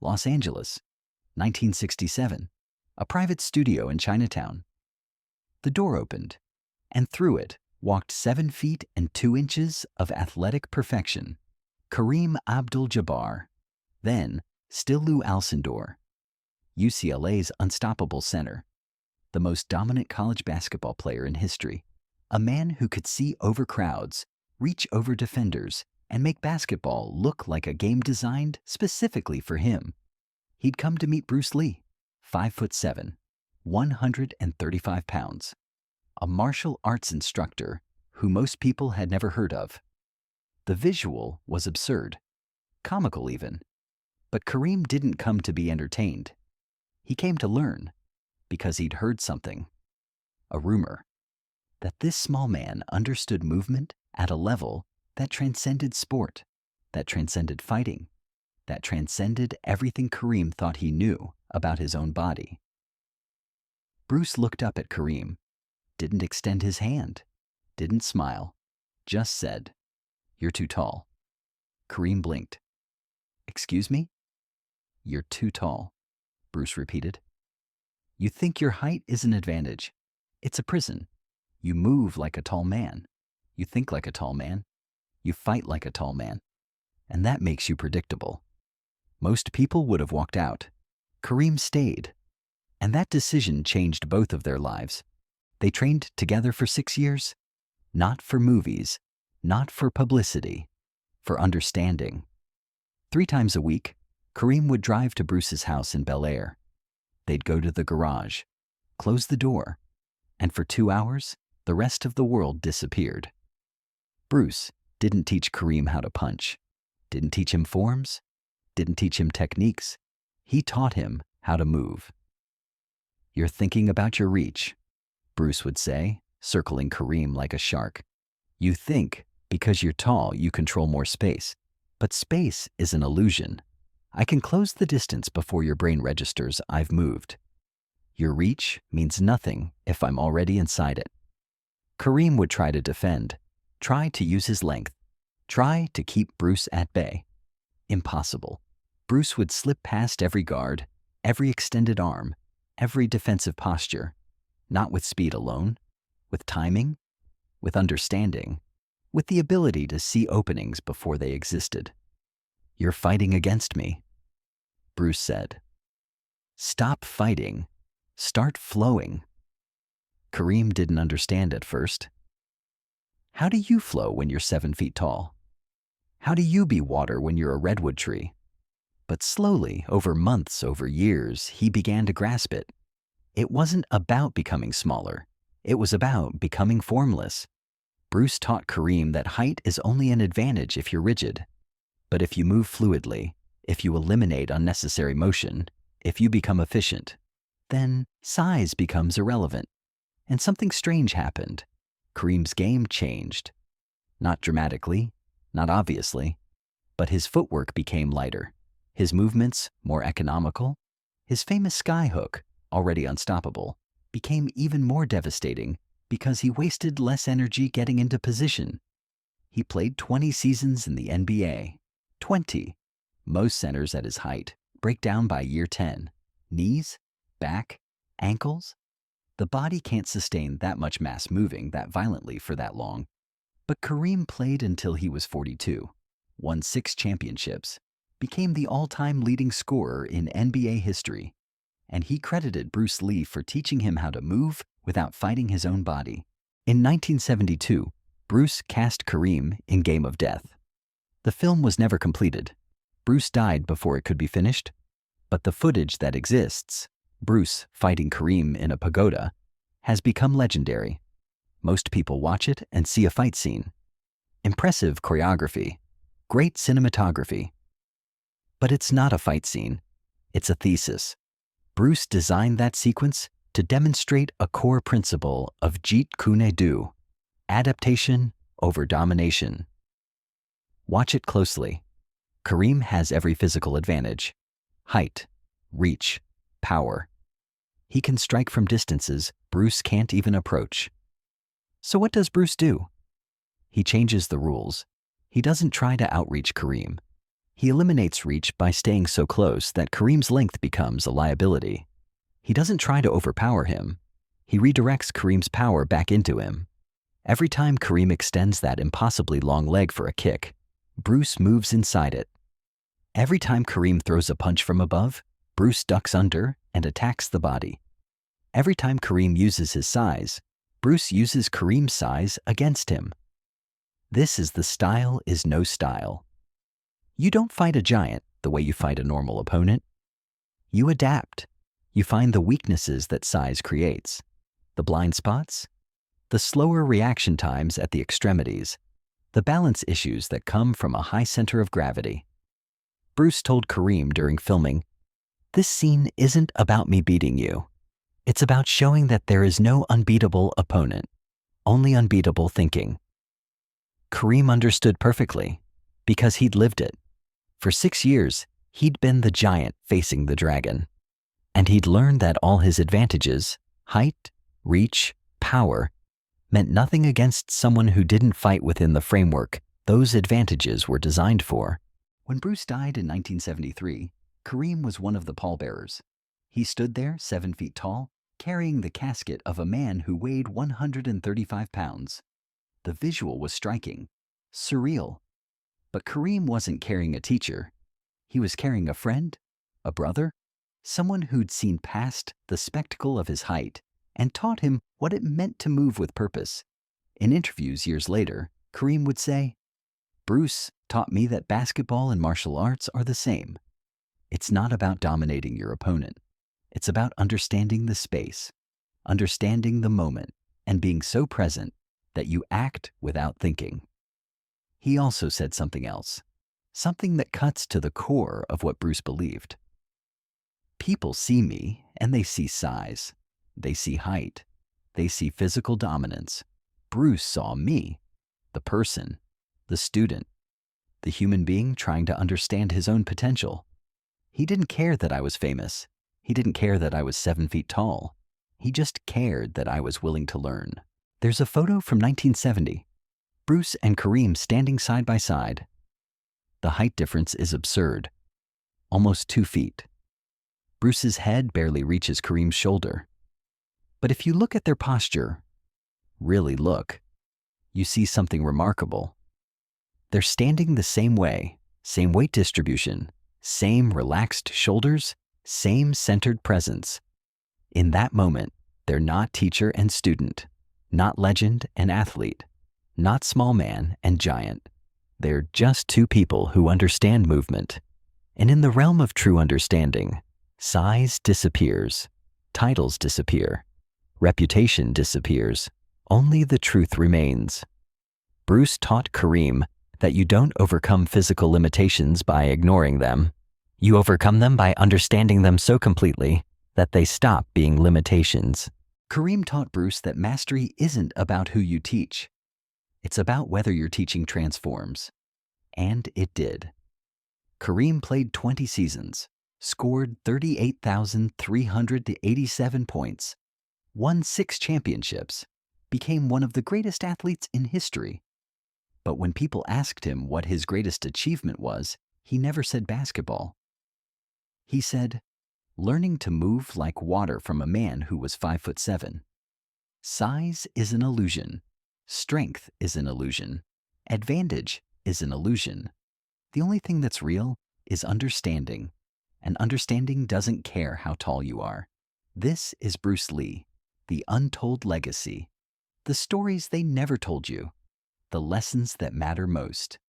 Los Angeles, 1967. A private studio in Chinatown. The door opened, and through it walked 7 feet and 2 inches of athletic perfection. Kareem Abdul-Jabbar, then still Lou Alcindor, UCLA's unstoppable center, the most dominant college basketball player in history, a man who could see over crowds, reach over defenders, and make basketball look like a game designed specifically for him. He'd come to meet Bruce Lee, 5'7", 135 pounds, a martial arts instructor who most people had never heard of. The visual was absurd, comical even. But Kareem didn't come to be entertained. He came to learn because he'd heard something, a rumor, that this small man understood movement at a level that transcended sport, that transcended fighting, that transcended everything Kareem thought he knew about his own body. Bruce looked up at Kareem, didn't extend his hand, didn't smile, just said, "You're too tall." Kareem blinked. "Excuse me?" "You're too tall," Bruce repeated. "You think your height is an advantage. It's a prison. You move like a tall man. You think like a tall man. You fight like a tall man. And that makes you predictable." Most people would have walked out. Kareem stayed. And that decision changed both of their lives. They trained together for 6 years, not for movies, not for publicity, for understanding. 3 times a week, Kareem would drive to Bruce's house in Bel Air. They'd go to the garage, close the door, and for 2 hours, the rest of the world disappeared. Bruce didn't teach Kareem how to punch, didn't teach him forms, didn't teach him techniques. He taught him how to move. "You're thinking about your reach," Bruce would say, circling Kareem like a shark. "You think because you're tall you control more space, but space is an illusion. I can close the distance before your brain registers I've moved. Your reach means nothing if I'm already inside it." Kareem would try to defend, try to use his length, try to keep Bruce at bay. Impossible. Bruce would slip past every guard, every extended arm, every defensive posture, not with speed alone, with timing, with understanding, with the ability to see openings before they existed. "You're fighting against me," Bruce said. "Stop fighting. Start flowing." Kareem didn't understand at first. How do you flow when you're 7 feet tall? How do you be water when you're a redwood tree? But slowly, over months, over years, he began to grasp it. It wasn't about becoming smaller. It was about becoming formless. Bruce taught Kareem that height is only an advantage if you're rigid. But if you move fluidly, if you eliminate unnecessary motion, if you become efficient, then size becomes irrelevant. And something strange happened. Kareem's game changed. Not dramatically, not obviously, but his footwork became lighter, his movements more economical. His famous skyhook, already unstoppable, became even more devastating because he wasted less energy getting into position. He played 20 seasons in the NBA. 20. Most centers at his height break down by year 10. Knees, back, ankles. The body can't sustain that much mass moving that violently for that long. But Kareem played until he was 42, won 6 championships, became the all-time leading scorer in NBA history, and he credited Bruce Lee for teaching him how to move without fighting his own body. In 1972, Bruce cast Kareem in Game of Death. The film was never completed. Bruce died before it could be finished, but the footage that exists, Bruce fighting Kareem in a pagoda, has become legendary. Most people watch it and see a fight scene. Impressive choreography, great cinematography. But it's not a fight scene, it's a thesis. Bruce designed that sequence to demonstrate a core principle of Jeet Kune Do, adaptation over domination. Watch it closely. Kareem has every physical advantage: height, reach, power. He can strike from distances Bruce can't even approach. So what does Bruce do? He changes the rules. He doesn't try to outreach Kareem. He eliminates reach by staying so close that Kareem's length becomes a liability. He doesn't try to overpower him. He redirects Kareem's power back into him. Every time Kareem extends that impossibly long leg for a kick, Bruce moves inside it. Every time Kareem throws a punch from above, Bruce ducks under and attacks the body. Every time Kareem uses his size, Bruce uses Kareem's size against him. This is the style is no style. You don't fight a giant the way you fight a normal opponent. You adapt. You find the weaknesses that size creates, the blind spots, the slower reaction times at the extremities, the balance issues that come from a high center of gravity. Bruce told Kareem during filming, "This scene isn't about me beating you. It's about showing that there is no unbeatable opponent, only unbeatable thinking." Kareem understood perfectly because he'd lived it. For 6 years, he'd been the giant facing the dragon. And he'd learned that all his advantages, height, reach, power, meant nothing against someone who didn't fight within the framework those advantages were designed for. When Bruce died in 1973, Kareem was one of the pallbearers. He stood there, 7 feet tall, carrying the casket of a man who weighed 135 pounds. The visual was striking, surreal. But Kareem wasn't carrying a teacher. He was carrying a friend, a brother, someone who'd seen past the spectacle of his height and taught him what it meant to move with purpose. In interviews years later, Kareem would say, "Bruce taught me that basketball and martial arts are the same. It's not about dominating your opponent. It's about understanding the space, understanding the moment, and being so present that you act without thinking." He also said something else, something that cuts to the core of what Bruce believed. "People see me and they see size. They see height. They see physical dominance. Bruce saw me, the person, the student, the human being trying to understand his own potential. He didn't care that I was famous. He didn't care that I was 7 feet tall. He just cared that I was willing to learn." There's a photo from 1970. Bruce and Kareem standing side by side. The height difference is absurd, almost 2 feet. Bruce's head barely reaches Kareem's shoulder. But if you look at their posture, really look, you see something remarkable. They're standing the same way, same weight distribution, same relaxed shoulders, same centered presence. In that moment, they're not teacher and student, not legend and athlete, not small man and giant. They're just two people who understand movement. And in the realm of true understanding, size disappears, titles disappear, reputation disappears, only the truth remains. Bruce taught Kareem that you don't overcome physical limitations by ignoring them. You overcome them by understanding them so completely that they stop being limitations. Kareem taught Bruce that mastery isn't about who you teach. It's about whether your teaching transforms. And it did. Kareem played 20 seasons, scored 38,387 points, won 6 championships, became one of the greatest athletes in history. But when people asked him what his greatest achievement was, he never said basketball. He said, learning to move like water from a man who was 5'7". Size is an illusion. Strength is an illusion. Advantage is an illusion. The only thing that's real is understanding. And understanding doesn't care how tall you are. This is Bruce Lee, the untold legacy. The stories they never told you. The lessons that matter most.